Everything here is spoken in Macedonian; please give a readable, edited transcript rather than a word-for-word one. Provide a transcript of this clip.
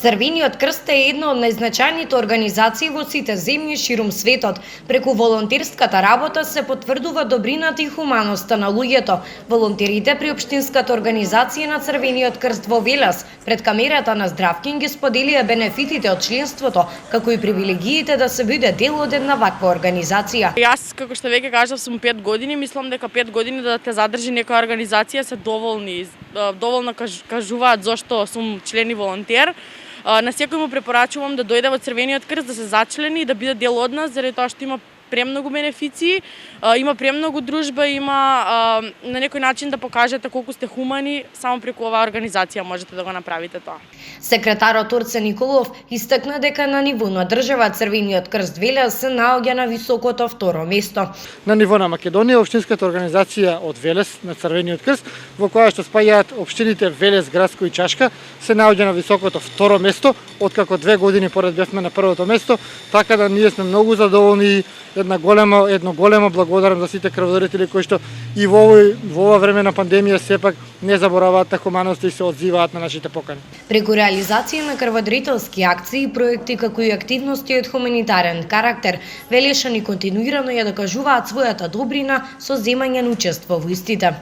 Црвениот крст е една од најзначајните организации во сите земји ширум светот. Преку волонтерската работа се потврдува добрината и хуманоста на луѓето. Волонтерите при општинската организација на Црвениот крст во Велес пред камерата на Здравкин ги споделија бенефитите од членството, како и привилегиите да се биде дел од една ваква организација. Јас, како што веќе кажав, сум 5 години, мислам дека 5 години да те задржи некоја организација се доволни. Доволно кажуваат зошто сум член и волонтер. На секој му препорачувам да дојде во Црвениот крст, да се зачлени и да биде дел од нас, заради тоа што има премногу бенефиции, има премногу дружба, има на некој начин да покажете колку сте хумани, само преку оваа организација можете да го направите тоа. Секретарот Орце Николов истакна дека на ниво на држава Црвениот крст Велес се наоѓа на високото второ место. На ниво на Македонија, општинската организација од Велес на Црвениот крст, во која што спаѓаат општините Велес, Градско и Чашка, се наоѓа на високото второ место, откако 2 години поред бевме на првото место, така да ние сме многу задоволни. Едно големо благодарам за сите крводарители кои што и во ова време на пандемија сепак не забораваат на хуманоста и се одзиваат на нашите покани. Преку реализација на крводарителски акции, проекти како и активности од хуманитарен карактер, велешани континуирано ја докажуваат својата добрина со земање на учество во истите.